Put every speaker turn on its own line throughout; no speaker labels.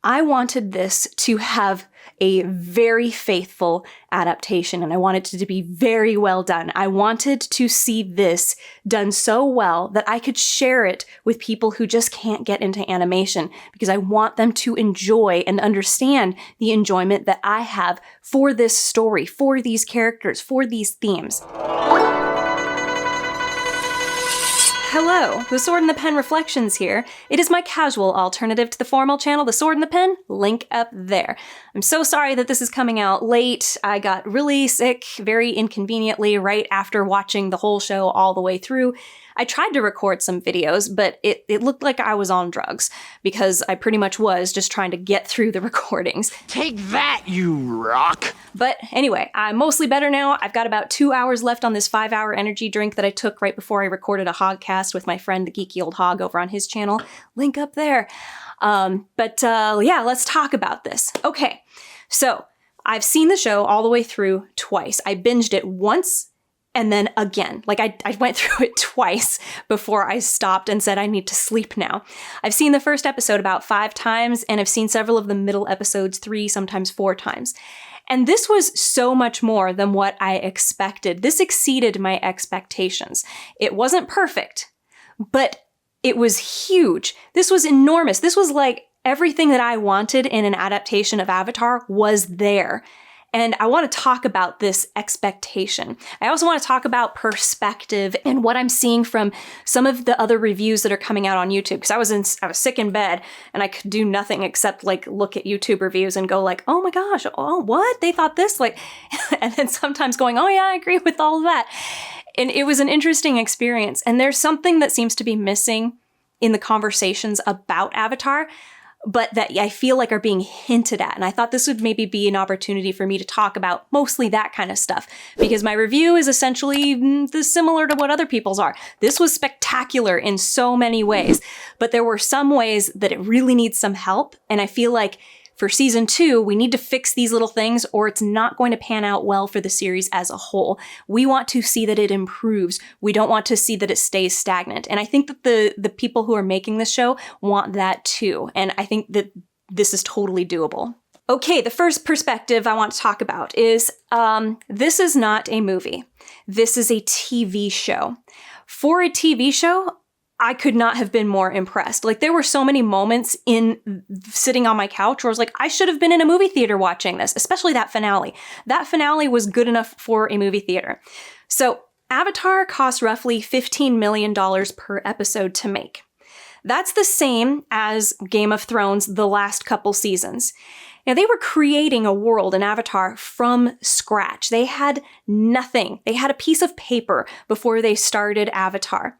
I wanted this to have a very faithful adaptation, and I wanted it to be very well done. I wanted to see this done so well that I could share it with people who just can't get into animation, because I want them to enjoy and understand the enjoyment that I have for this story, for these characters, for these themes. Hello, the Sword and the Pen Reflections here. It is my casual alternative to the formal channel, The Sword and the Pen, link up there. I'm so sorry that this is coming out late. I got really sick very inconveniently right after watching the whole show all the way through. I tried to record some videos, but it looked like I was on drugs, because I pretty much was just trying to get through the recordings.
Take that, you rock!
But anyway, I'm mostly better now. I've got about 2 hours left on this 5-hour energy drink that I took right before I recorded a Hogcast with my friend, the Geeky Old Hog, over on his channel. Link up there. Yeah, let's talk about this. Okay, so I've seen the show all the way through twice. I binged it once and then again. Like, I went through it twice before I stopped and said I need to sleep now. I've seen the first episode about 5 times, and I've seen several of the middle episodes 3, sometimes 4 times. And this was so much more than what I expected. This exceeded my expectations. It wasn't perfect, but it was huge. This was enormous. This was like everything that I wanted in an adaptation of Avatar was there. And I want to talk about this expectation. I also want to talk about perspective and what I'm seeing from some of the other reviews that are coming out on YouTube. Because I was sick in bed and I could do nothing except like look at YouTube reviews and go like, oh my gosh, oh what? They thought this, like, and then sometimes going, oh yeah, I agree with all of that. And it was an interesting experience. And there's something that seems to be missing in the conversations about Avatar, but that I feel like are being hinted at. And I thought this would maybe be an opportunity for me to talk about mostly that kind of stuff, because my review is essentially similar to what other people's are. This was spectacular in so many ways, but there were some ways that it really needs some help. And I feel like for season 2, we need to fix these little things or it's not going to pan out well for the series as a whole. We want to see that it improves. We don't want to see that it stays stagnant. And I think that the people who are making this show want that too. And I think that this is totally doable. Okay, the first perspective I want to talk about is this is not a movie. This is a TV show. For a TV show, I could not have been more impressed. Like, there were so many moments in sitting on my couch where I was like, I should have been in a movie theater watching this, especially that finale. That finale was good enough for a movie theater. So Avatar cost roughly $15 million per episode to make. That's the same as Game of Thrones the last couple seasons. Now, they were creating a world in Avatar from scratch. They had nothing. They had a piece of paper before they started Avatar.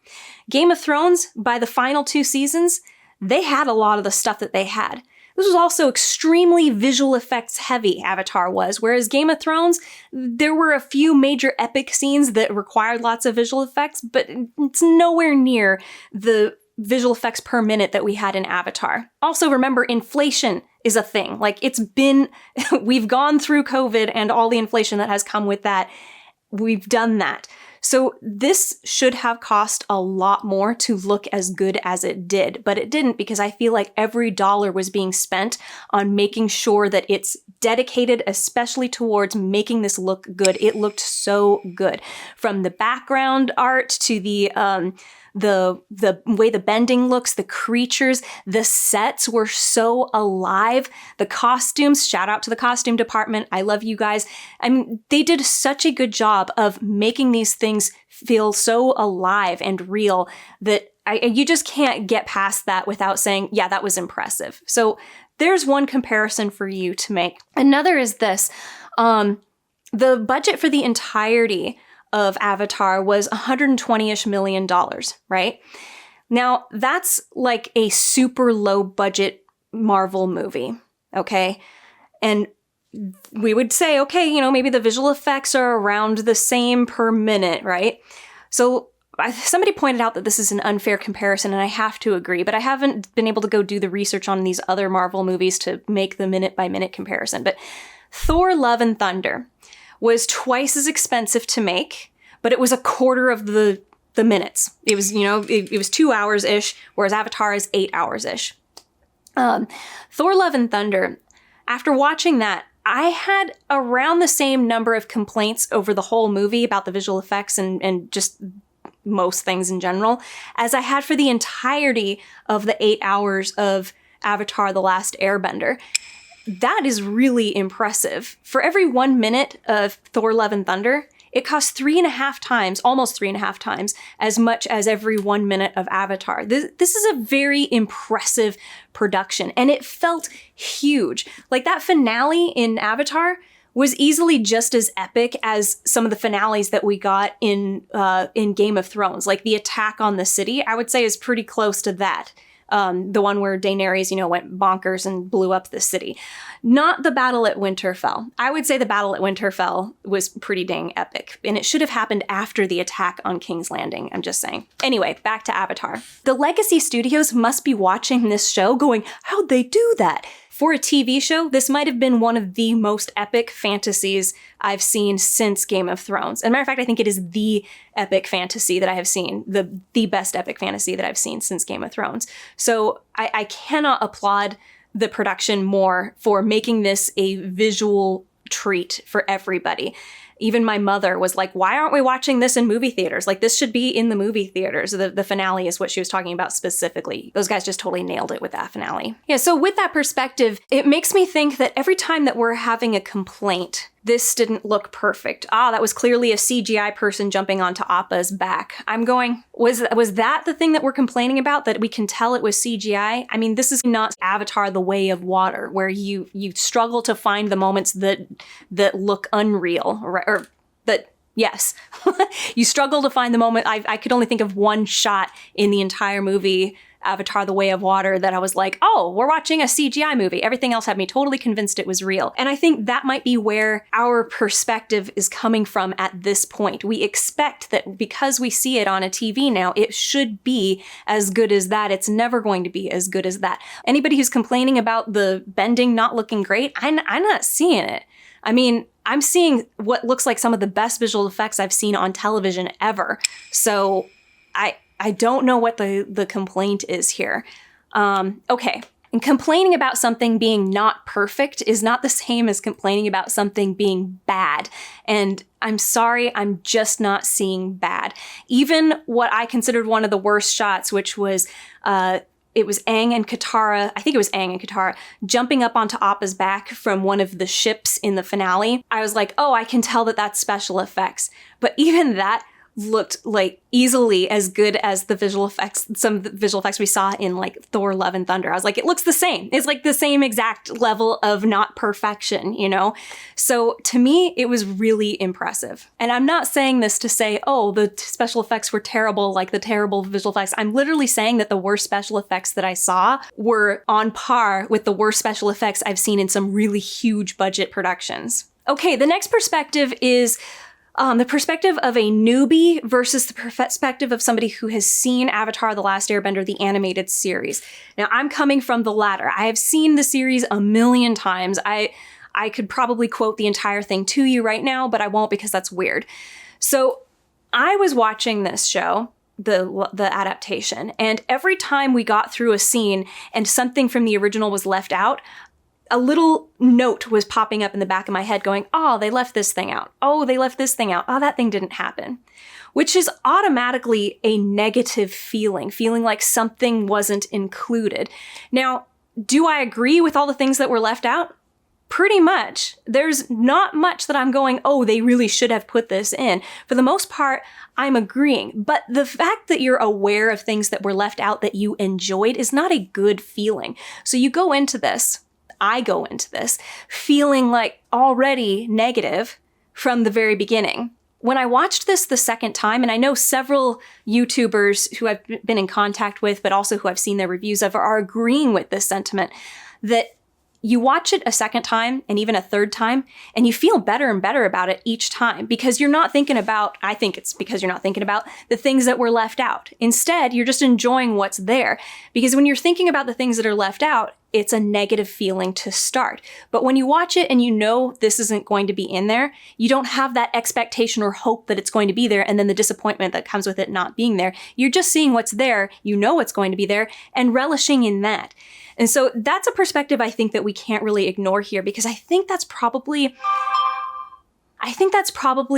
Game of Thrones, by the final 2 seasons, they had a lot of the stuff that they had. This was also extremely visual effects heavy, Avatar was, whereas Game of Thrones, there were a few major epic scenes that required lots of visual effects, but it's nowhere near the visual effects per minute that we had in Avatar. Also, remember, inflation is a thing. Like, we've gone through COVID and all the inflation that has come with that. We've done that. So this should have cost a lot more to look as good as it did, but it didn't, because I feel like every dollar was being spent on making sure that it's dedicated especially towards making this look good. It looked so good. From the background art to the way the bending looks, the creatures, the sets were so alive. The costumes, shout out to the costume department. I love you guys. I mean, they did such a good job of making these things feel so alive and real that you just can't get past that without saying, yeah, that was impressive. So there's one comparison for you to make. Another is this. The budget for the entirety of Avatar was $120-ish million, right? Now, that's like a super low budget Marvel movie, okay? And we would say, okay, you know, maybe the visual effects are around the same per minute, right? So somebody pointed out that this is an unfair comparison, and I have to agree, but I haven't been able to go do the research on these other Marvel movies to make the minute-by-minute comparison. But Thor: Love and Thunder was twice as expensive to make, but it was a quarter of the minutes. It was, you know, it was 2 hours-ish, whereas Avatar is 8 hours-ish. Thor Love and Thunder, after watching that, I had around the same number of complaints over the whole movie about the visual effects and just most things in general as I had for the entirety of the 8 hours of Avatar: The Last Airbender. That is really impressive. For every 1 minute of Thor Love and Thunder, it costs 3.5 times, almost 3.5 times, as much as every 1 minute of Avatar. This is a very impressive production, and it felt huge. Like, that finale in Avatar was easily just as epic as some of the finales that we got in Game of Thrones. Like, the attack on the city, I would say, is pretty close to that. The one where Daenerys, went bonkers and blew up the city. Not the battle at Winterfell. I would say the battle at Winterfell was pretty dang epic, and it should have happened after the attack on King's Landing, I'm just saying. Anyway, back to Avatar. The Legacy Studios must be watching this show going, how'd they do that? For a TV show, this might have been one of the most epic fantasies I've seen since Game of Thrones. As a matter of fact, I think it is the epic fantasy that I have seen, the best epic fantasy that I've seen since Game of Thrones. So I cannot applaud the production more for making this a visual treat for everybody. Even my mother was like, why aren't we watching this in movie theaters? Like, this should be in the movie theaters. The finale is what she was talking about specifically. Those guys just totally nailed it with that finale. Yeah, so with that perspective, it makes me think that every time that we're having a complaint, this didn't look perfect. That was clearly a CGI person jumping onto Appa's back. I'm going, was that the thing that we're complaining about, that we can tell it was CGI? I mean, this is not Avatar: The Way of Water, where you struggle to find the moments that look unreal, or that, yes. You struggle to find the moment. I could only think of one shot in the entire movie, Avatar: The Way of Water, that I was like, oh, we're watching a CGI movie. Everything else had me totally convinced it was real. And I think that might be where our perspective is coming from at this point. We expect that because we see it on a TV now, it should be as good as that. It's never going to be as good as that. Anybody who's complaining about the bending not looking great, I'm not seeing it. I mean, I'm seeing what looks like some of the best visual effects I've seen on television ever. So I don't know what the complaint is here. Okay, and complaining about something being not perfect is not the same as complaining about something being bad. And I'm sorry, I'm just not seeing bad. Even what I considered one of the worst shots, which was it was Aang and Katara, I think it was Aang and Katara, jumping up onto Appa's back from one of the ships in the finale. I was like, oh, I can tell that that's special effects. But even that looked like easily as good as the visual effects, some of the visual effects we saw in like Thor Love and Thunder. I was like, it looks the same. It's like the same exact level of not perfection, So to me, it was really impressive. And I'm not saying this to say, oh, the special effects were terrible, like the terrible visual effects. I'm literally saying that the worst special effects that I saw were on par with the worst special effects I've seen in some really huge budget productions. Okay, the next perspective is the perspective of a newbie versus the perspective of somebody who has seen Avatar: The Last Airbender, the animated series. Now, I'm coming from the latter. I have seen the series a million times. I could probably quote the entire thing to you right now, but I won't because that's weird. So I was watching this show, the adaptation, and every time we got through a scene and something from the original was left out, a little note was popping up in the back of my head going, oh, they left this thing out. Oh, they left this thing out. Oh, that thing didn't happen. Which is automatically a negative feeling like something wasn't included. Now, do I agree with all the things that were left out? Pretty much. There's not much that I'm going, oh, they really should have put this in. For the most part, I'm agreeing. But the fact that you're aware of things that were left out that you enjoyed is not a good feeling. So you go into this, I go into this feeling like already negative from the very beginning. When I watched this the second time, and I know several YouTubers who I've been in contact with, but also who I've seen their reviews of, are agreeing with this sentiment, that you watch it a second time and even a third time, and you feel better and better about it each time because you're not thinking about, I think it's because you're not thinking about the things that were left out. Instead, you're just enjoying what's there. Because when you're thinking about the things that are left out, it's a negative feeling to start. But when you watch it and you know this isn't going to be in there, you don't have that expectation or hope that it's going to be there and then the disappointment that comes with it not being there. You're just seeing what's there, you know what's going to be there, and relishing in that. And so that's a perspective I think that we can't really ignore here, because I think that's probably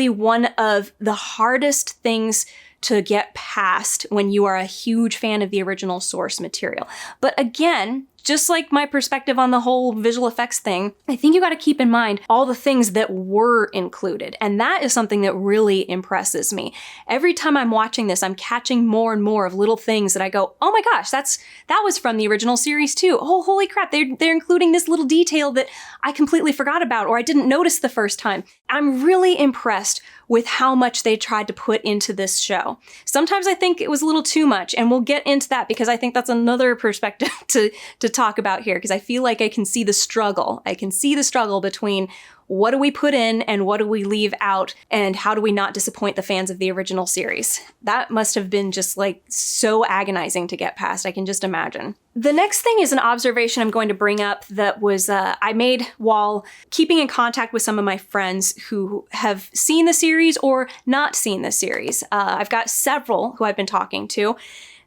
one of the hardest things to get past when you are a huge fan of the original source material. But again, just like my perspective on the whole visual effects thing, I think you got to keep in mind all the things that were included. And that is something that really impresses me. Every time I'm watching this, I'm catching more and more of little things that I go, oh my gosh, that was from the original series too. Oh, holy crap, they're including this little detail that I completely forgot about or I didn't notice the first time. I'm really impressed with how much they tried to put into this show. Sometimes I think it was a little too much, and we'll get into that because I think that's another perspective to talk about here, because I feel like I can see the struggle. I can see the struggle between what do we put in and what do we leave out, and how do we not disappoint the fans of the original series. That must have been just like so agonizing to get past. I can just imagine. The next thing is an observation I'm going to bring up that was I made while keeping in contact with some of my friends who have seen the series or not seen the series. I've got several who I've been talking to.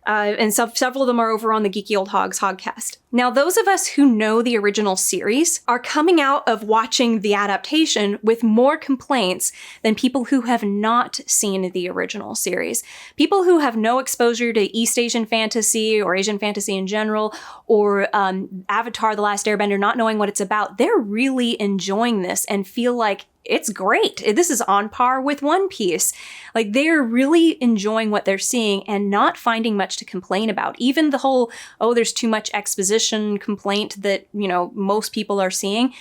And several of them are over on the Geeky Ol Hog Hogcast. Now, those of us who know the original series are coming out of watching the adaptation with more complaints than people who have not seen the original series. People who have no exposure to East Asian fantasy or Asian fantasy in general, or Avatar: The Last Airbender, not knowing what it's about, they're really enjoying this and feel like it's great. This is on par with One Piece. Like, they're really enjoying what they're seeing and not finding much to complain about. Even the whole, oh, there's too much exposition complaint that, most people are seeing,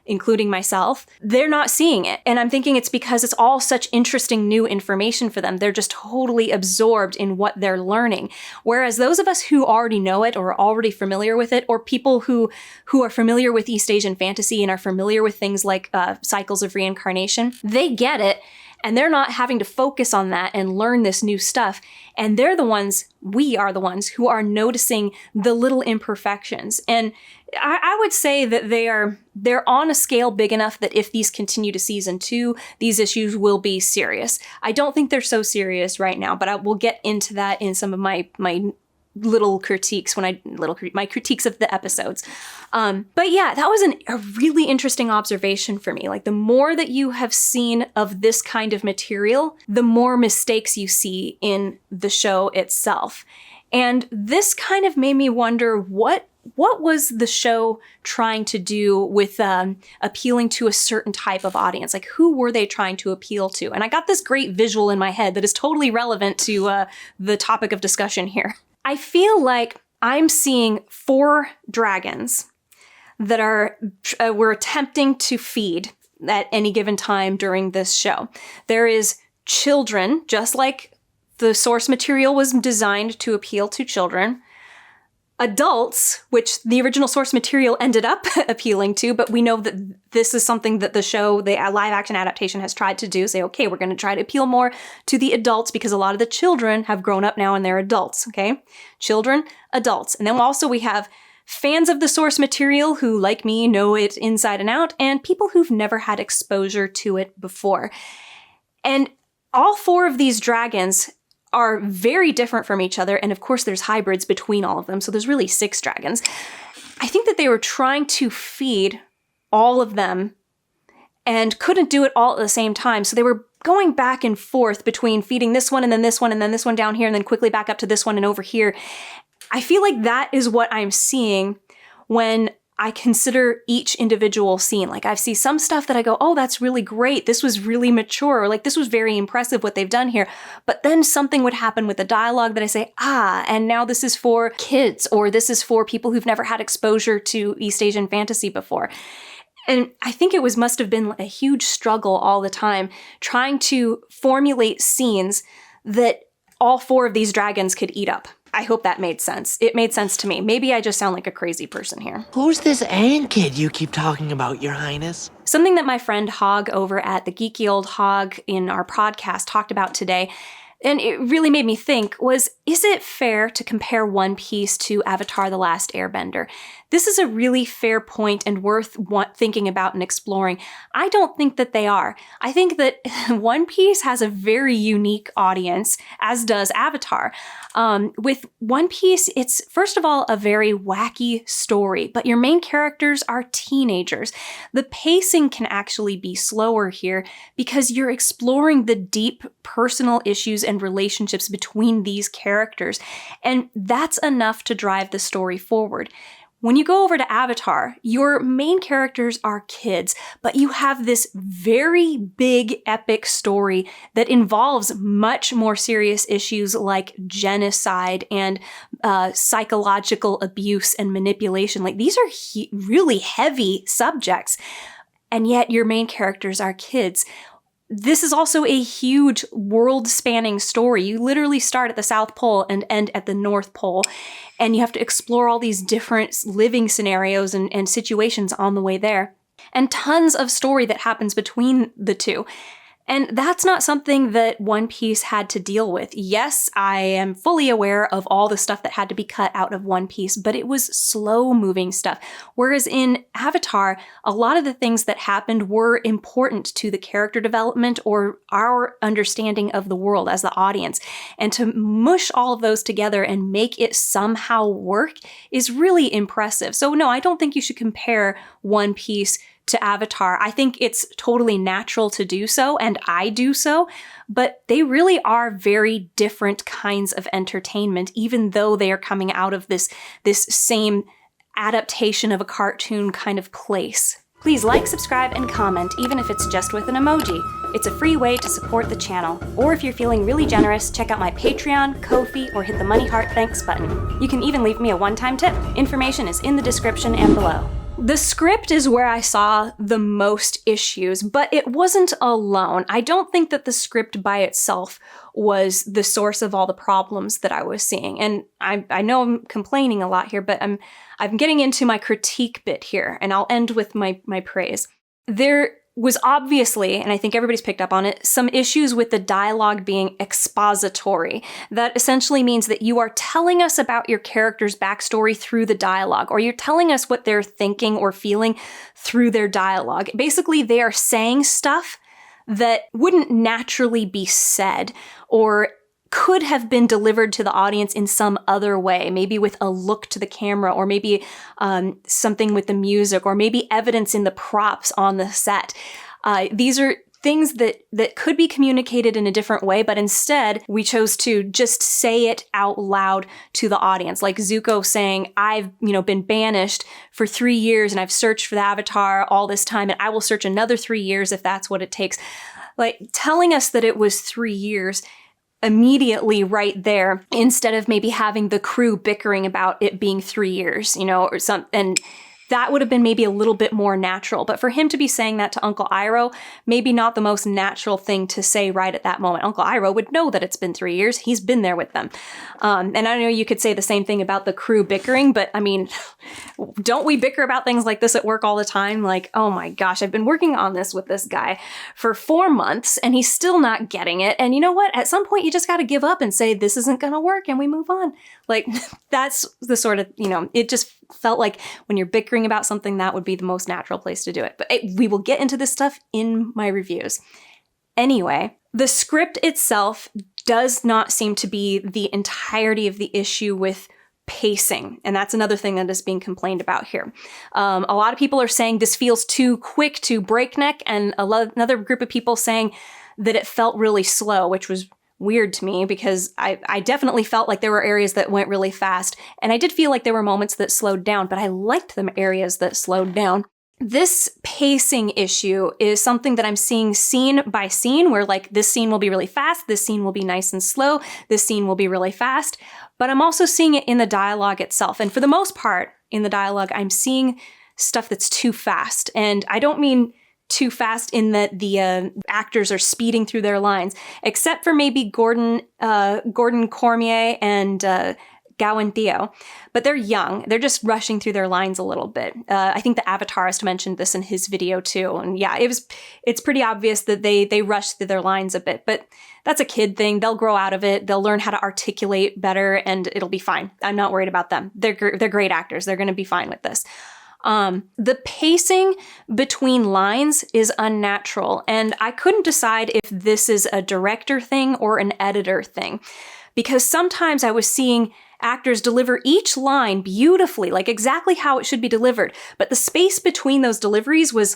including myself, they're not seeing it. And I'm thinking it's because it's all such interesting new information for them. They're just totally absorbed in what they're learning. Whereas those of us who already know it or are already familiar with it, or people who are familiar with East Asian fantasy and are familiar with things like cycles of reincarnation, they get it. And they're not having to focus on that and learn this new stuff. And we are the ones who are noticing the little imperfections. And I would say that they're on a scale big enough that if these continue to season 2, these issues will be serious. I don't think they're so serious right now, but I will get into that in some of my little critiques my critiques of the episodes. But yeah, that was a really interesting observation for me. Like, the more that you have seen of this kind of material, the more mistakes you see in the show itself. And this kind of made me wonder what was the show trying to do with appealing to a certain type of audience? Like, who were they trying to appeal to? And I got this great visual in my head that is totally relevant to the topic of discussion here. I feel like I'm seeing 4 dragons that we're attempting to feed at any given time during this show. There is children, just like the source material was designed to appeal to children. Adults, which the original source material ended up appealing to, but we know that this is something that the show, the live action adaptation, has tried to do. Say, okay, we're going to try to appeal more to the adults because a lot of the children have grown up now and they're adults, okay? Children, adults. And then also we have fans of the source material who, like me, know it inside and out, and people who've never had exposure to it before. And all 4 of these dragons are very different from each other, and of course there's hybrids between all of them, so there's really 6 dragons. I think that they were trying to feed all of them and couldn't do it all at the same time, so they were going back and forth between feeding this one and then this one and then this one down here and then quickly back up to this one and over here. I feel like that is what I'm seeing when I consider each individual scene. Like, I see some stuff that I go, oh, that's really great. This was really mature. Or like, this was very impressive what they've done here. But then something would happen with the dialogue that I say, and now this is for kids, or this is for people who've never had exposure to East Asian fantasy before. And I think it must have been a huge struggle all the time trying to formulate scenes that all 4 of these dragons could eat up. I hope that made sense. It made sense to me. Maybe I just sound like a crazy person here.
Who's this Ann kid you keep talking about, Your Highness?
Something that my friend Hog over at the Geeky Ol Hog in our podcast talked about today. and it really made me think, was, is it fair to compare One Piece to Avatar: The Last Airbender? This is a really fair point and worth thinking about and exploring. I don't think that they are. I think that One Piece has a very unique audience, as does Avatar. With One Piece, it's first of all a very wacky story, but your main characters are teenagers. The pacing can actually be slower here because you're exploring the deep personal issues and relationships between these characters, and that's enough to drive the story forward. When you go over to Avatar, your main characters are kids, but you have this very big, epic story that involves much more serious issues like genocide and psychological abuse and manipulation. Like, these are really heavy subjects, and yet your main characters are kids. This is also a huge world-spanning story. You literally start at the South Pole and end at the North Pole, and you have to explore all these different living scenarios and situations on the way there. And tons of story that happens between the two. And that's not something that One Piece had to deal with. Yes, I am fully aware of all the stuff that had to be cut out of One Piece, but it was slow-moving stuff. Whereas in Avatar, a lot of the things that happened were important to the character development or our understanding of the world as the audience. And to mush all of those together and make it somehow work is really impressive. So no, I don't think you should compare One Piece to Avatar. I think it's totally natural to do so, and I do so, but they really are very different kinds of entertainment, even though they are coming out of this same adaptation of a cartoon kind of place. Please like, subscribe, and comment, even if it's just with an emoji. It's a free way to support the channel. Or if you're feeling really generous, check out my Patreon, Ko-fi, or hit the money heart thanks button. You can even leave me a one-time tip. Information is in the description and below. The script is where I saw the most issues, but it wasn't alone. I don't think that the script by itself was the source of all the problems that I was seeing. And I know I'm complaining a lot here, but I'm getting into my critique bit here, and I'll end with my praise. There was obviously, and I think everybody's picked up on it, some issues with the dialogue being expository. That essentially means that you are telling us about your character's backstory through the dialogue, or you're telling us what they're thinking or feeling through their dialogue. Basically, they are saying stuff that wouldn't naturally be said, or could have been delivered to the audience in some other way, maybe with a look to the camera, or maybe something with the music, or maybe evidence in the props on the set. These are things that could be communicated in a different way, but instead we chose to just say it out loud to the audience. Like Zuko saying, I've been banished for 3 years and I've searched for the Avatar all this time, and I will search another 3 years if that's what it takes. Like, telling us that it was 3 years immediately right there, instead of maybe having the crew bickering about it being 3 years, or something. And that would have been maybe a little bit more natural. But for him to be saying that to Uncle Iroh, maybe not the most natural thing to say right at that moment. Uncle Iroh would know that it's been 3 years. He's been there with them. And I know you could say the same thing about the crew bickering, but I mean, don't we bicker about things like this at work all the time? Like, oh my gosh, I've been working on this with this guy for 4 months and he's still not getting it. And you know what? At some point you just got to give up and say, this isn't going to work, and we move on. Like, that's the sort of, it just felt like when you're bickering about something, that would be the most natural place to do it. But we will get into this stuff in my reviews. Anyway, the script itself does not seem to be the entirety of the issue with pacing. And that's another thing that is being complained about here. A lot of people are saying this feels too quick, too breakneck, and another group of people saying that it felt really slow, which was weird to me because I definitely felt like there were areas that went really fast, and I did feel like there were moments that slowed down, but I liked them areas that slowed down. This pacing issue is something that I'm seeing scene by scene, where like this scene will be really fast, this scene will be nice and slow, this scene will be really fast, but I'm also seeing it in the dialogue itself. And for the most part, in the dialogue, I'm seeing stuff that's too fast. And I don't mean too fast in that the actors are speeding through their lines, except for maybe Gordon Cormier and Gao and Theo, but they're young. They're just rushing through their lines a little bit. I think the Avatarist mentioned this in his video too. And yeah, it's pretty obvious that they rush through their lines a bit, but that's a kid thing. They'll grow out of it. They'll learn how to articulate better and it'll be fine. I'm not worried about them. They're great actors. They're going to be fine with this. The pacing between lines is unnatural, and I couldn't decide if this is a director thing or an editor thing, because sometimes I was seeing actors deliver each line beautifully, like exactly how it should be delivered, but the space between those deliveries was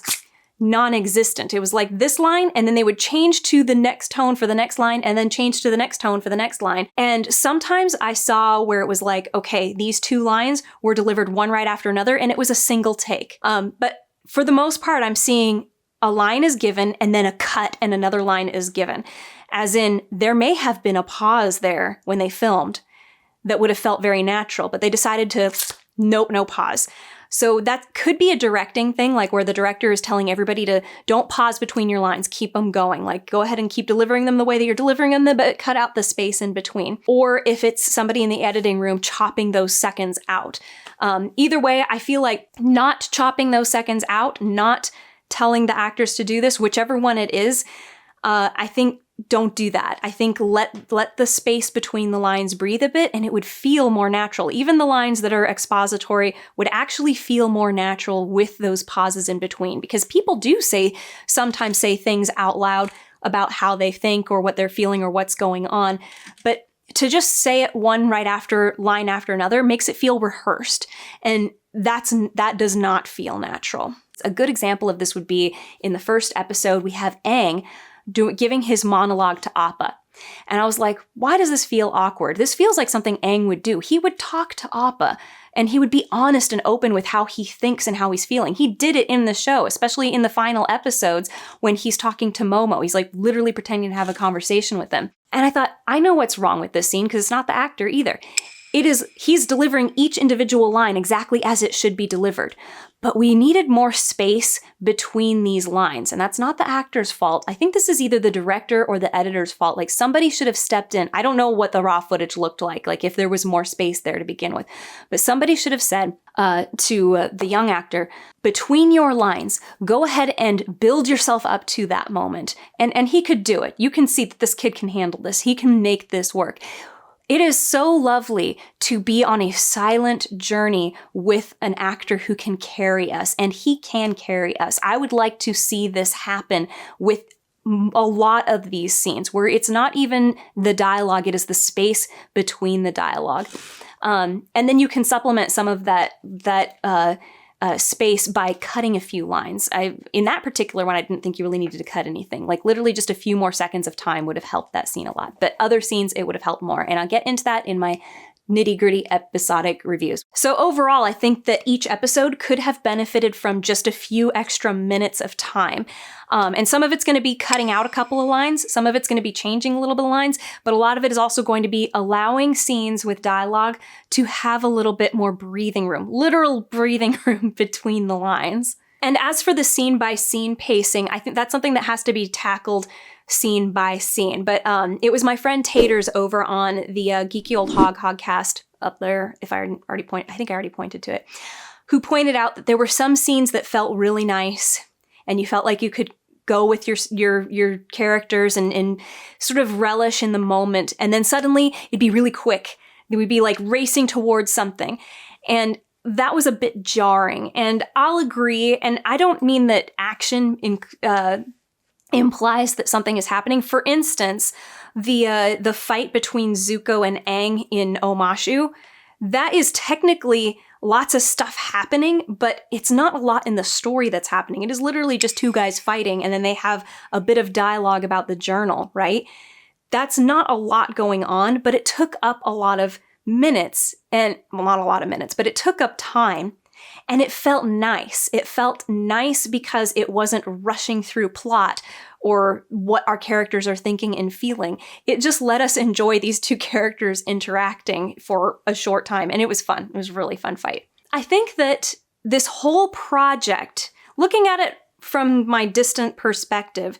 non-existent. It was like this line, and then they would change to the next tone for the next line, and then change to the next tone for the next line. And sometimes I saw where it was like, okay, these two lines were delivered one right after another, and it was a single take. But for the most part, I'm seeing a line is given, and then a cut, and another line is given. As in, there may have been a pause there when they filmed that would have felt very natural, but they decided to, nope, no pause. So that could be a directing thing, like where the director is telling everybody to don't pause between your lines, keep them going. Like go ahead and keep delivering them the way that you're delivering them, but cut out the space in between. Or if it's somebody in the editing room chopping those seconds out. Either way, I feel like not chopping those seconds out, not telling the actors to do this, whichever one it is, I think don't do that. I think let the space between the lines breathe a bit and it would feel more natural. Even the lines that are expository would actually feel more natural with those pauses in between, because people do sometimes say things out loud about how they think or what they're feeling or what's going on. But to just say it one line after another makes it feel rehearsed. And that does not feel natural. A good example of this would be in the first episode, we have Aang giving his monologue to Appa. And I was like, why does this feel awkward? This feels like something Aang would do. He would talk to Appa and he would be honest and open with how he thinks and how he's feeling. He did it in the show, especially in the final episodes when he's talking to Momo. He's like literally pretending to have a conversation with them. And I thought, I know what's wrong with this scene because it's not the actor either. He's delivering each individual line exactly as it should be delivered. But we needed more space between these lines, and that's not the actor's fault. I think this is either the director or the editor's fault. Like somebody should have stepped in. I don't know what the raw footage looked like if there was more space there to begin with. But somebody should have said to the young actor, between your lines, go ahead and build yourself up to that moment. And he could do it. You can see that this kid can handle this. He can make this work. It is so lovely to be on a silent journey with an actor who can carry us, and he can carry us. I would like to see this happen with a lot of these scenes where it's not even the dialogue, it is the space between the dialogue. And then you can supplement some of that space by cutting a few lines. In that particular one, I didn't think you really needed to cut anything. Like literally just a few more seconds of time would have helped that scene a lot. But other scenes, it would have helped more. And I'll get into that in my nitty-gritty episodic reviews. So overall, I think that each episode could have benefited from just a few extra minutes of time. And some of it's going to be cutting out a couple of lines. Some of it's going to be changing a little bit of lines. But a lot of it is also going to be allowing scenes with dialogue to have a little bit more breathing room, literal breathing room between the lines. And as for the scene-by-scene pacing, I think that's something that has to be tackled scene by scene. But it was my friend Taters over on the Geeky Ol Hog Hogcast up there, I think I already pointed to it, who pointed out that there were some scenes that felt really nice and you felt like you could go with your characters and sort of relish in the moment. And then suddenly it'd be really quick. They would be like racing towards something. And that was a bit jarring. And I'll agree. And I don't mean that action implies that something is happening. For instance, the fight between Zuko and Aang in Omashu, that is technically lots of stuff happening, but it's not a lot in the story that's happening. It is literally just two guys fighting, and then they have a bit of dialogue about the journal, right? That's not a lot going on, but it took up a lot of minutes, and well, not a lot of minutes, but it took up time. And it felt nice. It felt nice because it wasn't rushing through plot or what our characters are thinking and feeling. It just let us enjoy these two characters interacting for a short time. And it was fun. It was a really fun fight. I think that this whole project, looking at it from my distant perspective,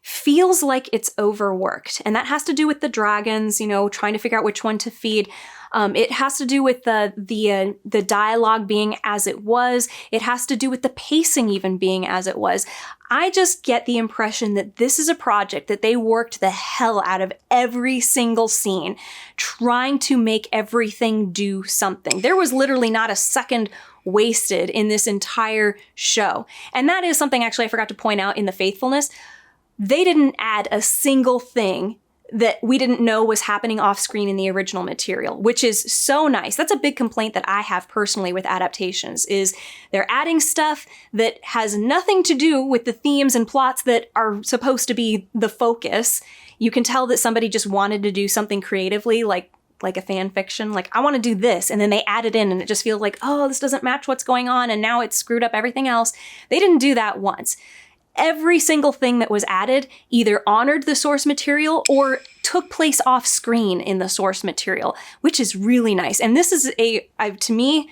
feels like it's overworked. And that has to do with the dragons, trying to figure out which one to feed. It has to do with the dialogue being as it was. It has to do with the pacing even being as it was. I just get the impression that this is a project that they worked the hell out of every single scene, trying to make everything do something. There was literally not a second wasted in this entire show. And that is something actually I forgot to point out in the faithfulness. They didn't add a single thing that we didn't know was happening off screen in the original material, which is so nice. That's a big complaint that I have personally with adaptations, is they're adding stuff that has nothing to do with the themes and plots that are supposed to be the focus. You can tell that somebody just wanted to do something creatively, like a fan fiction, like, I want to do this, and then they add it in and it just feels like, oh, this doesn't match what's going on, and now it's screwed up everything else. They didn't do that once. Every single thing that was added either honored the source material or took place off screen in the source material, which is really nice. And this is to me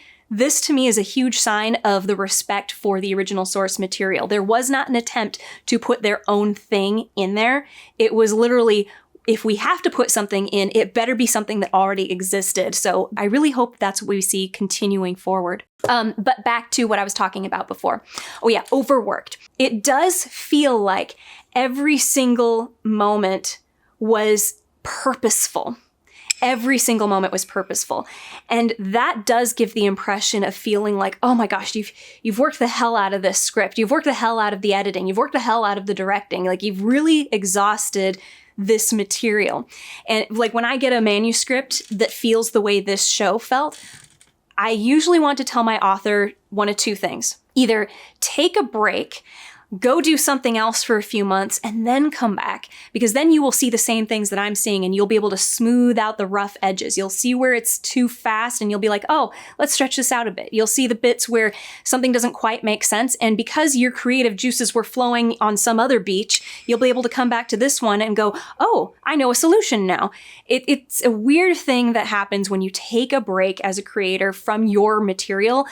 is a huge sign of the respect for the original source material. There was not an attempt to put their own thing in there. It was literally, if we have to put something in, it better be something that already existed. So I really hope that's what we see continuing forward. But back to what I was talking about before. Oh yeah, overworked. It does feel like every single moment was purposeful. Every single moment was purposeful. And that does give the impression of feeling like, oh my gosh, you've worked the hell out of this script. You've worked the hell out of the editing. You've worked the hell out of the directing. Like, you've really exhausted this material. And like, when I get a manuscript that feels the way this show felt, I usually want to tell my author one of two things. Either take a break, go do something else for a few months, and then come back, because then you will see the same things that I'm seeing and you'll be able to smooth out the rough edges. You'll see where it's too fast and you'll be like, oh, let's stretch this out a bit. You'll see the bits where something doesn't quite make sense, and because your creative juices were flowing on some other beach, you'll be able to come back to this one and go, oh, I know a solution now. It's a weird thing that happens when you take a break as a creator from your material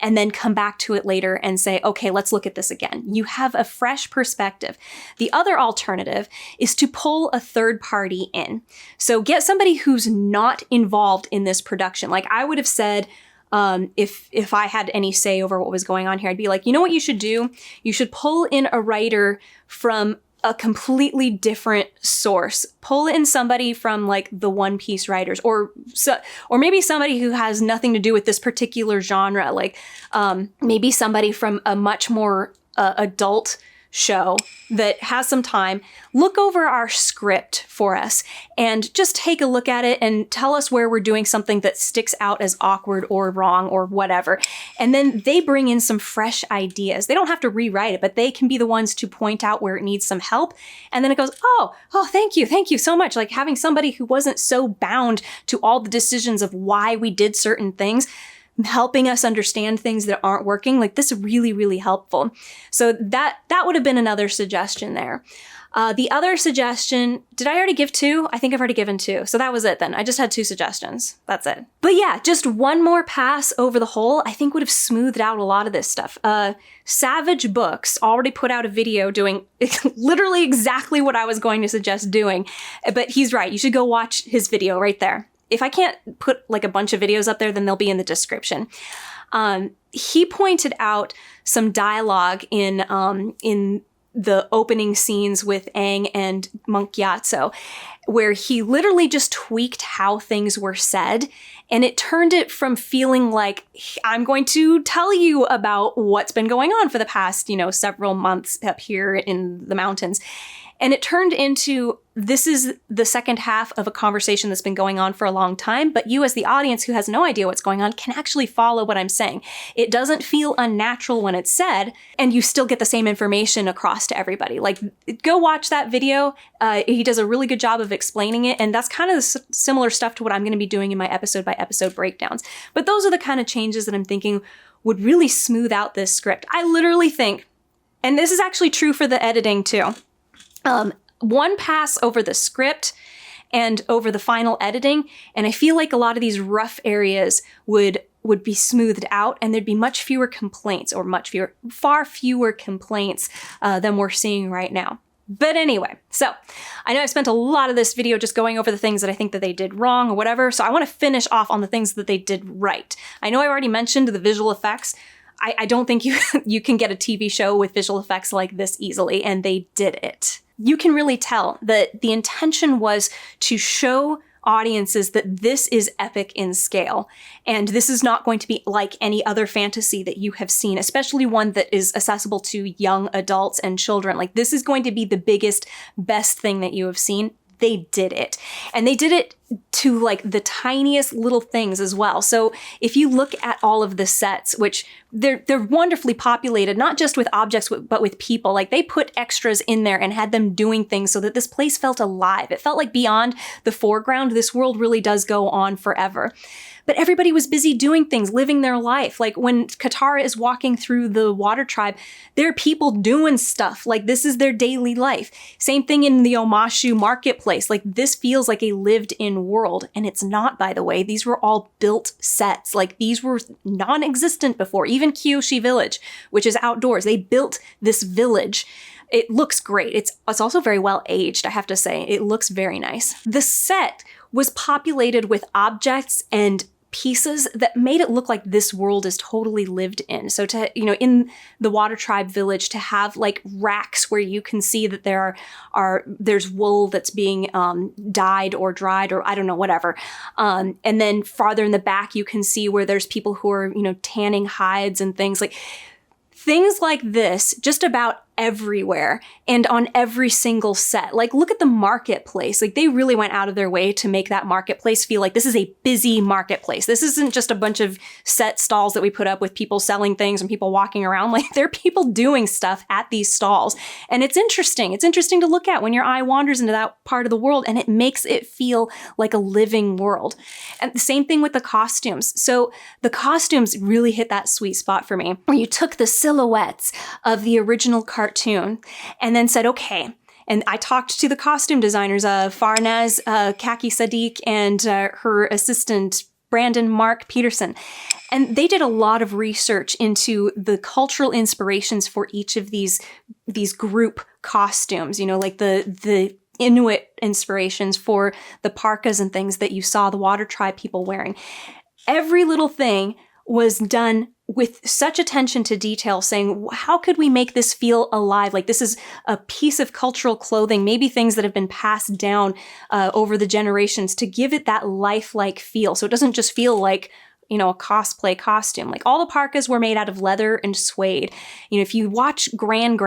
and then come back to it later and say, okay, let's look at this again. You have a fresh perspective. The other alternative is to pull a third party in. So get somebody who's not involved in this production. Like I would have said, if I had any say over what was going on here, I'd be like, you know what you should do? You should pull in a writer from a completely different source. Pull in somebody from like the One Piece writers, or maybe somebody who has nothing to do with this particular genre. Like maybe somebody from a much more adult show that has some time. Look over our script for us and just take a look at it and tell us where we're doing something that sticks out as awkward or wrong or whatever. And then they bring in some fresh ideas. They don't have to rewrite it, but they can be the ones to point out where it needs some help. And then it goes, oh, thank you so much. Like having somebody who wasn't so bound to all the decisions of why we did certain things, helping us understand things that aren't working, like this is really, really helpful. So that would have been another suggestion there. The other suggestion, did I already give two? I think I've already given two. So that was it then. I just had two suggestions. That's it. But yeah, just one more pass over the whole, I think would have smoothed out a lot of this stuff. Savage Books already put out a video doing literally exactly what I was going to suggest doing. But he's right. You should go watch his video right there. If I can't put like a bunch of videos up there, then they'll be in the description. He pointed out some dialogue in the opening scenes with Aang and Monk Gyatso, where he literally just tweaked how things were said. And it turned it from feeling like, I'm going to tell you about what's been going on for the past, several months up here in the mountains. And it turned into, this is the second half of a conversation that's been going on for a long time, but you as the audience who has no idea what's going on can actually follow what I'm saying. It doesn't feel unnatural when it's said, and you still get the same information across to everybody. Like, go watch that video. He does a really good job of explaining it, and that's kind of similar stuff to what I'm going to be doing in my episode-by-episode breakdowns. But those are the kind of changes that I'm thinking would really smooth out this script. I literally think, and this is actually true for the editing too, one pass over the script and over the final editing, and I feel like a lot of these rough areas would be smoothed out, and there'd be much fewer complaints, or far fewer complaints than we're seeing right now. But anyway, so I know I've spent a lot of this video just going over the things that I think that they did wrong or whatever, so I want to finish off on the things that they did right. I know I already mentioned the visual effects. I don't think you can get a TV show with visual effects like this easily, and they did it. You can really tell that the intention was to show audiences that this is epic in scale, and this is not going to be like any other fantasy that you have seen, especially one that is accessible to young adults and children. Like, this is going to be the biggest, best thing that you have seen. They did it. And they did it to like the tiniest little things as well. So if you look at all of the sets, which they're wonderfully populated, not just with objects, but with people, like they put extras in there and had them doing things so that this place felt alive. It felt like beyond the foreground, this world really does go on forever. But everybody was busy doing things, living their life. Like when Katara is walking through the water tribe, there are people doing stuff. Like this is their daily life. Same thing in the Omashu marketplace. Like this feels like a lived-in world. And it's not, by the way. These were all built sets. Like these were non-existent before. Even Kyoshi Village, which is outdoors. They built this village. It looks great. It's also very well aged, I have to say. It looks very nice. The set was populated with objects and pieces that made it look like this world is totally lived in. So to, in the Water Tribe village, to have like racks where you can see that there's wool that's being dyed or dried or I don't know, whatever. And then farther in the back, you can see where there's people who are, tanning hides and things like this, just about everywhere and on every single set. Like, look at the marketplace. Like, they really went out of their way to make that marketplace feel like this is a busy marketplace. This isn't just a bunch of set stalls that we put up with people selling things and people walking around. Like, there are people doing stuff at these stalls. And it's interesting. It's interesting to look at when your eye wanders into that part of the world, and it makes it feel like a living world. And the same thing with the costumes. So the costumes really hit that sweet spot for me, where you took the silhouettes of the original cartoon and then said, okay. And I talked to the costume designers, Farnaz Kaki Sadiq and her assistant, Brandon Mark Peterson. And they did a lot of research into the cultural inspirations for each of these group costumes, like the Inuit inspirations for the parkas and things that you saw the Water Tribe people wearing. Every little thing was done with such attention to detail, saying, how could we make this feel alive? Like this is a piece of cultural clothing, maybe things that have been passed down over the generations, to give it that lifelike feel. So it doesn't just feel like, a cosplay costume. Like all the parkas were made out of leather and suede. If you watch Gran,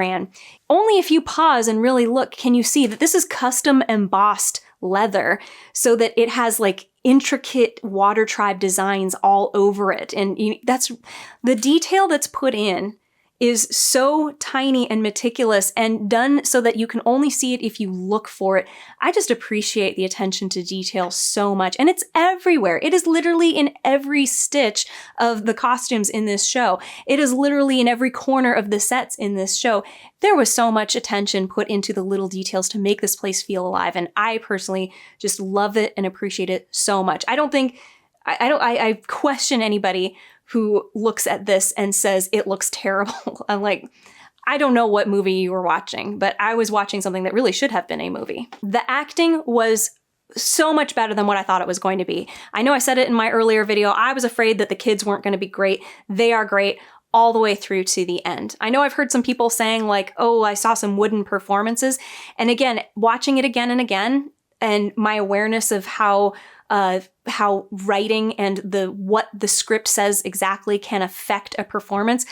only if you pause and really look, can you see that this is custom embossed leather so that it has like intricate Water Tribe designs all over it. And that's the detail that's put in is so tiny and meticulous and done so that you can only see it if you look for it. I just appreciate the attention to detail so much. And it's everywhere. It is literally in every stitch of the costumes in this show. It is literally in every corner of the sets in this show. There was so much attention put into the little details to make this place feel alive. And I personally just love it and appreciate it so much. I question anybody who looks at this and says it looks terrible. I'm like, I don't know what movie you were watching, but I was watching something that really should have been a movie. The acting was so much better than what I thought it was going to be. I know I said it in my earlier video. I was afraid that the kids weren't going to be great. They are great all the way through to the end. I know I've heard some people saying like, oh, I saw some wooden performances. And again, watching it again and again, and my awareness of how writing and what the script says exactly can affect a performance,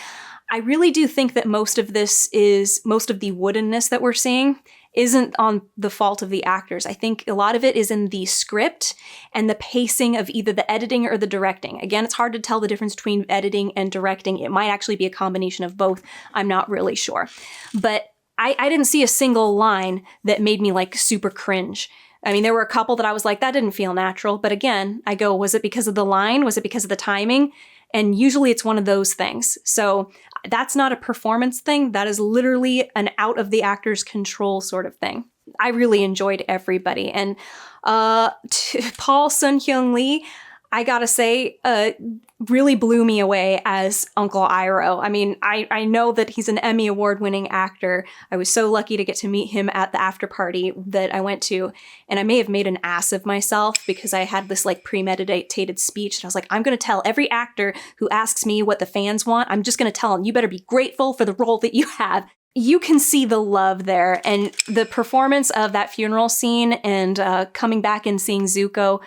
I really do think that most of the woodenness that we're seeing isn't on the fault of the actors. I think a lot of it is in the script and the pacing of either the editing or the directing. Again, it's hard to tell the difference between editing and directing. It might actually be a combination of both. I'm not really sure. But I didn't see a single line that made me like super cringe. I mean, there were a couple that I was like, that didn't feel natural. But again, I go, was it because of the line? Was it because of the timing? And usually it's one of those things. So that's not a performance thing. That is literally an out of the actor's control sort of thing. I really enjoyed everybody. And Paul Sun-Hyung Lee, I gotta say, really blew me away as Uncle Iroh. I mean, I know that he's an Emmy Award-winning actor. I was so lucky to get to meet him at the after party that I went to, and I may have made an ass of myself because I had this like premeditated speech, and I was like, I'm gonna tell every actor who asks me what the fans want, I'm just gonna tell them, you better be grateful for the role that you have. You can see the love there, and the performance of that funeral scene and coming back and seeing Zuko,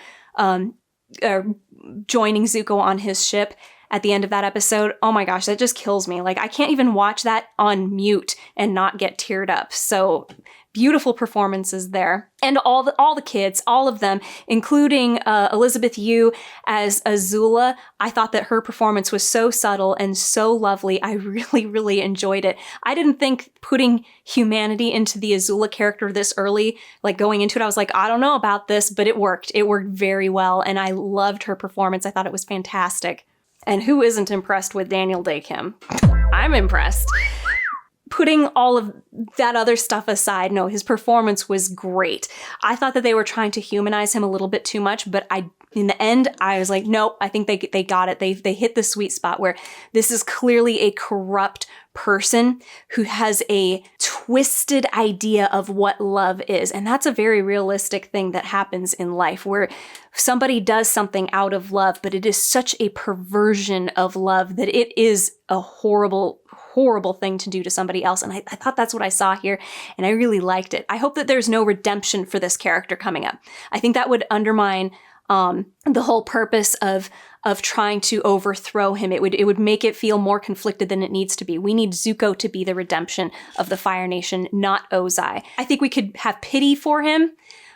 joining Zuko on his ship at the end of that episode. Oh my gosh, that just kills me. Like, I can't even watch that on mute and not get teared up. So beautiful performances there. And all the kids, all of them, including Elizabeth Yu as Azula. I thought that her performance was so subtle and so lovely. I really, really enjoyed it. I didn't think putting humanity into the Azula character this early, like going into it, I was like, I don't know about this, but it worked. It worked very well, and I loved her performance. I thought it was fantastic. And who isn't impressed with Daniel Day-Kim? I'm impressed. Putting all of that other stuff aside, no, his performance was great. I thought that they were trying to humanize him a little bit too much, but in the end, I was like, nope, I think they got it. They hit the sweet spot where this is clearly a corrupt person who has a twisted idea of what love is. And that's a very realistic thing that happens in life, where somebody does something out of love, but it is such a perversion of love that it is a horrible thing to do to somebody else. And I thought that's what I saw here, and I really liked it. I hope that there's no redemption for this character coming up. I think that would undermine the whole purpose of trying to overthrow him. It would make it feel more conflicted than it needs to be. We need Zuko to be the redemption of the Fire Nation, not Ozai. I think we could have pity for him,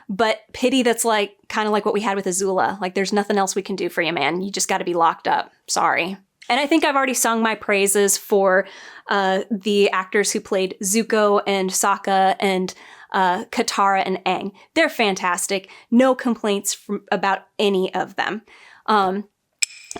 but pity that's like kind of like what we had with Azula. Like, there's nothing else we can do for you, man. You just got to be locked up. Sorry. And I think I've already sung my praises for the actors who played Zuko and Sokka and Katara and Aang. They're fantastic. No complaints about any of them.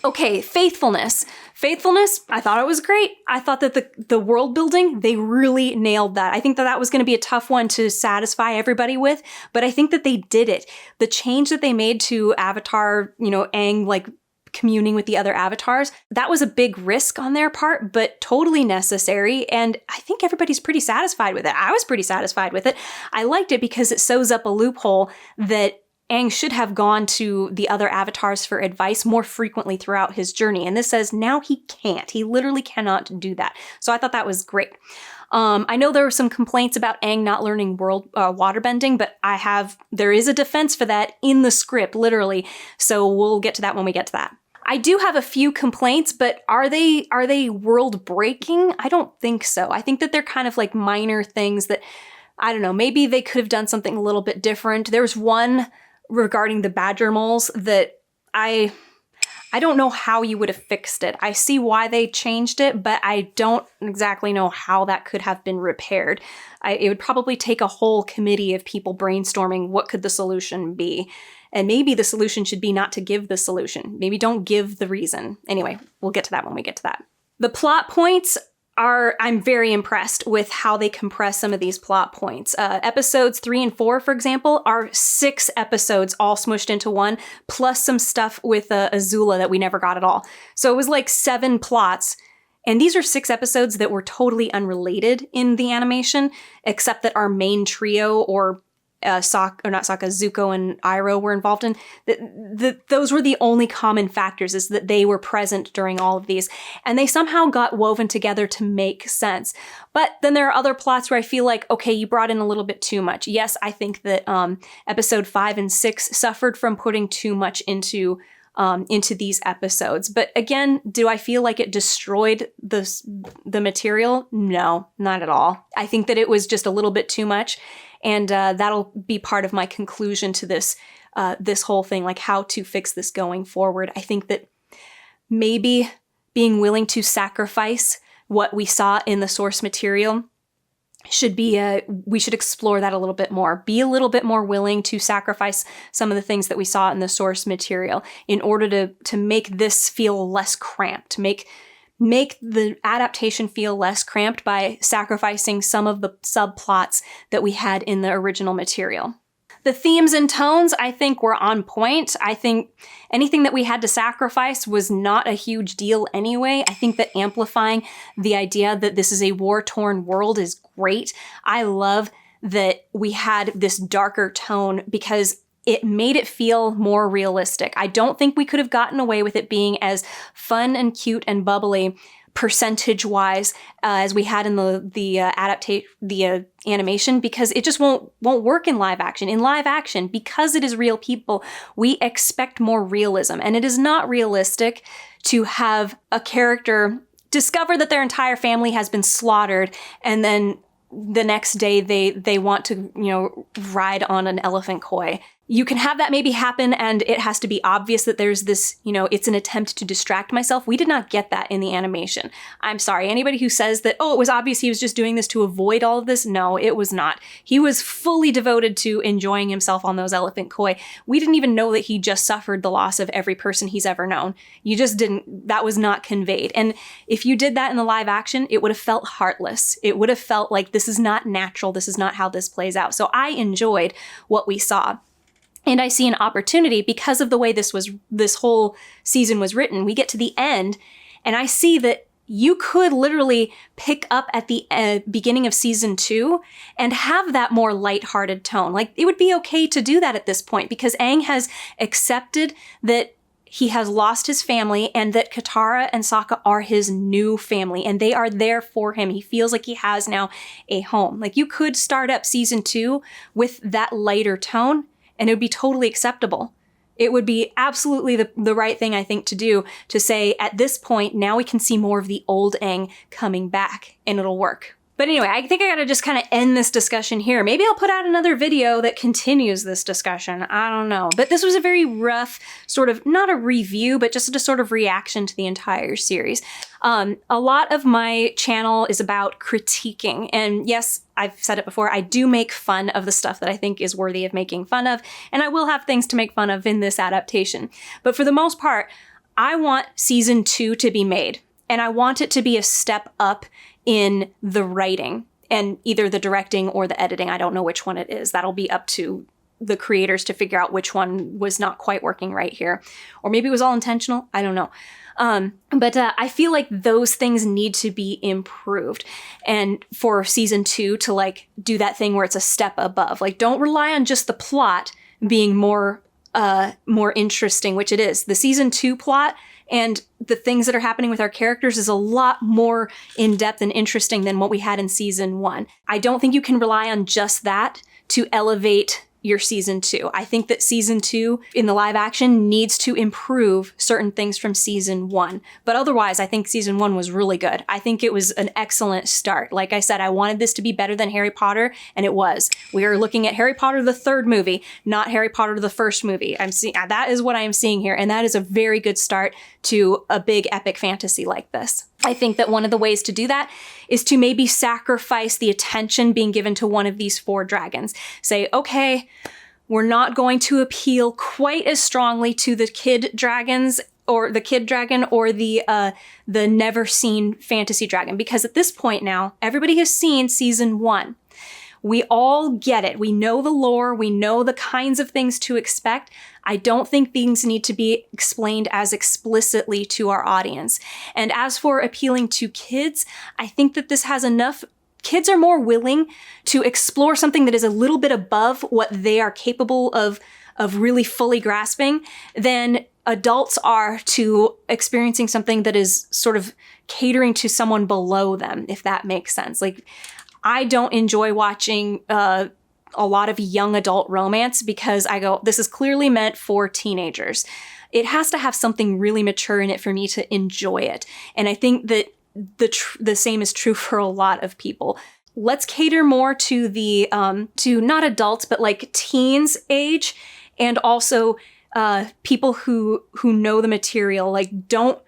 Okay, faithfulness. Faithfulness, I thought it was great. I thought that the world building, they really nailed that. I think that was going to be a tough one to satisfy everybody with, but I think that they did it. The change that they made to Avatar, Aang, like, communing with the other avatars, that was a big risk on their part, but totally necessary. And I think everybody's pretty satisfied with it. I was pretty satisfied with it. I liked it because it sews up a loophole that Aang should have gone to the other avatars for advice more frequently throughout his journey. And this says now he can't. He literally cannot do that. So I thought that was great. I know there were some complaints about Aang not learning waterbending, but there is a defense for that in the script, literally. So we'll get to that when we get to that. I do have a few complaints, but are they world breaking? I don't think so. I think that they're kind of like minor things that, I don't know, maybe they could have done something a little bit different. There's one regarding the badger moles that I don't know how you would have fixed it. I see why they changed it, but I don't exactly know how that could have been repaired. It would probably take a whole committee of people brainstorming what could the solution be. And maybe the solution should be not to give the solution. Maybe don't give the reason. Anyway, we'll get to that when we get to that. The plot points I'm very impressed with how they compress some of these plot points. Episodes 3 and 4, for example, are 6 episodes all smushed into one, plus some stuff with Azula that we never got at all. So it was like 7 plots. And these are 6 episodes that were totally unrelated in the animation, except that our main trio, or Zuko and Iroh were involved in. Those were the only common factors, is that they were present during all of these. And they somehow got woven together to make sense. But then there are other plots where I feel like, okay, you brought in a little bit too much. Yes, I think that episode 5 and 6 suffered from putting too much into these episodes. But again, do I feel like it destroyed the material? No, not at all. I think that it was just a little bit too much. And that'll be part of my conclusion to this whole thing, like how to fix this going forward. I think that maybe being willing to sacrifice what we saw in the source material we should explore that a little bit more. Be a little bit more willing to sacrifice some of the things that we saw in the source material in order to make this feel less cramped, make the adaptation feel less cramped by sacrificing some of the subplots that we had in the original material. The themes and tones, I think, were on point. I think anything that we had to sacrifice was not a huge deal anyway. I think that amplifying the idea that this is a war-torn world is great. I love that we had this darker tone because it made it feel more realistic. I don't think we could have gotten away with it being as fun and cute and bubbly percentage-wise as we had in the animation, because it just won't work in live action. In live action, because it is real people, we expect more realism, and it is not realistic to have a character discover that their entire family has been slaughtered, and then the next day they want to, ride on an elephant koi. You can have that maybe happen, and it has to be obvious that there's this, it's an attempt to distract myself. We did not get that in the animation. I'm sorry, anybody who says that, oh, it was obvious he was just doing this to avoid all of this. No, it was not. He was fully devoted to enjoying himself on those elephant koi. We didn't even know that he just suffered the loss of every person he's ever known. You just didn't, that was not conveyed. And if you did that in the live action, it would have felt heartless. It would have felt like this is not natural. This is not how this plays out. So I enjoyed what we saw. And I see an opportunity because of the way this whole season was written. We get to the end, and I see that you could literally pick up at the beginning of season 2 and have that more lighthearted tone. Like, it would be okay to do that at this point because Aang has accepted that he has lost his family and that Katara and Sokka are his new family and they are there for him. He feels like he has now a home. Like, you could start up season 2 with that lighter tone, and it would be totally acceptable. It would be absolutely the right thing, I think, to do, to say, at this point, now we can see more of the old Aang coming back, and it'll work. But anyway, I think I gotta just kind of end this discussion here. Maybe I'll put out another video that continues this discussion. I don't know. But this was a very rough sort of, not a review, but just a sort of reaction to the entire series. A lot of my channel is about critiquing. And yes, I've said it before, I do make fun of the stuff that I think is worthy of making fun of. And I will have things to make fun of in this adaptation. But for the most part, I want season 2 to be made. And I want it to be a step up in the writing and either the directing or the editing. I don't know which one it is. That'll be up to the creators to figure out which one was not quite working right here. Or maybe it was all intentional. I don't know. But I feel like those things need to be improved. And for season 2 to like do that thing where it's a step above, like don't rely on just the plot being more interesting, which it is. The season 2 plot and the things that are happening with our characters is a lot more in-depth and interesting than what we had in season 1. I don't think you can rely on just that to elevate your season 2. I think that season 2 in the live action needs to improve certain things from season 1. But otherwise, I think season 1 was really good. I think it was an excellent start. Like I said, I wanted this to be better than Harry Potter, and it was. We are looking at Harry Potter the third movie, not Harry Potter the first movie. That is what I am seeing here, and that is a very good start to a big epic fantasy like this. I think that one of the ways to do that is to maybe sacrifice the attention being given to one of these 4 dragons. Say, okay, we're not going to appeal quite as strongly to the kid dragons or the kid dragon or the never seen fantasy dragon, because at this point now, everybody has seen season 1. We all get it. We know the lore. We know the kinds of things to expect. I don't think things need to be explained as explicitly to our audience. And as for appealing to kids, I think that this has enough. Kids are more willing to explore something that is a little bit above what they are capable of really fully grasping than adults are to experiencing something that is sort of catering to someone below them, if that makes sense. Like, I don't enjoy watching a lot of young adult romance because I go, this is clearly meant for teenagers. It has to have something really mature in it for me to enjoy it. And I think that the same is true for a lot of people. Let's cater more to the, to not adults, but like teens age, and also people who know the material. Like, don't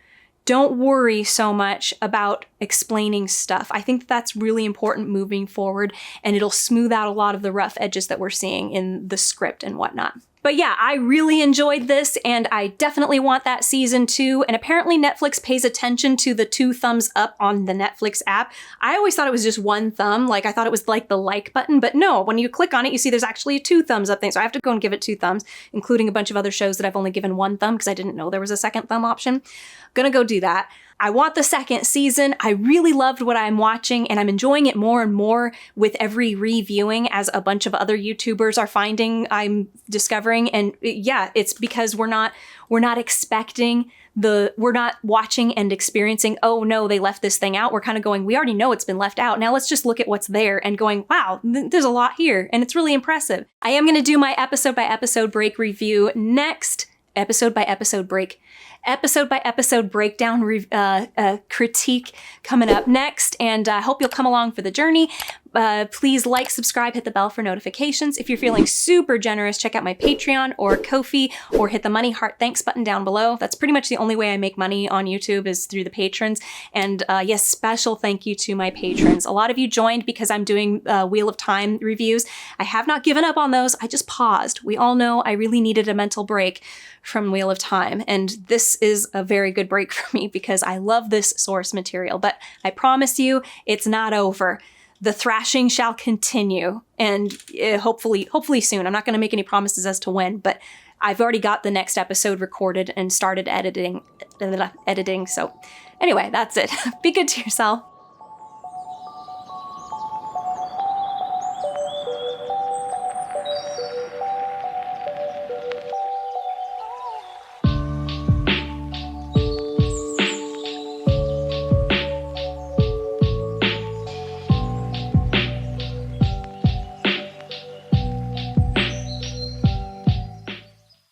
worry so much about explaining stuff. I think that's really important moving forward, and it'll smooth out a lot of the rough edges that we're seeing in the script and whatnot. But yeah, I really enjoyed this, and I definitely want that season 2. And apparently Netflix pays attention to the 2 thumbs up on the Netflix app. I always thought it was just 1 thumb, like I thought it was like the like button, but no, when you click on it, you see there's actually a 2 thumbs up thing. So I have to go and give it 2 thumbs, including a bunch of other shows that I've only given 1 thumb because I didn't know there was a second thumb option. Gonna go do that. I want the second season. I really loved what I'm watching, and I'm enjoying it more and more with every reviewing as a bunch of other YouTubers are finding, I'm discovering. And yeah, it's because we're not expecting we're not watching and experiencing, oh no, they left this thing out. We're kind of going, we already know it's been left out. Now let's just look at what's there and going, wow, there's a lot here. And it's really impressive. I am going to do my episode by episode break review next. Episode by episode breakdown critique coming up next, and I hope you'll come along for the journey. Please like, subscribe, hit the bell for notifications. If you're feeling super generous, check out my Patreon or Ko-fi, or hit the money heart thanks button down below. That's pretty much the only way I make money on YouTube is through the patrons. And yes, special thank you to my patrons. A lot of you joined because I'm doing Wheel of Time reviews. I have not given up on those. I just paused. We all know I really needed a mental break from Wheel of Time, and this is a very good break for me because I love this source material. But I promise you, it's not over. The thrashing shall continue, and hopefully soon. I'm not going to make any promises as to when, but I've already got the next episode recorded and started editing. So anyway, that's it. Be good to yourself.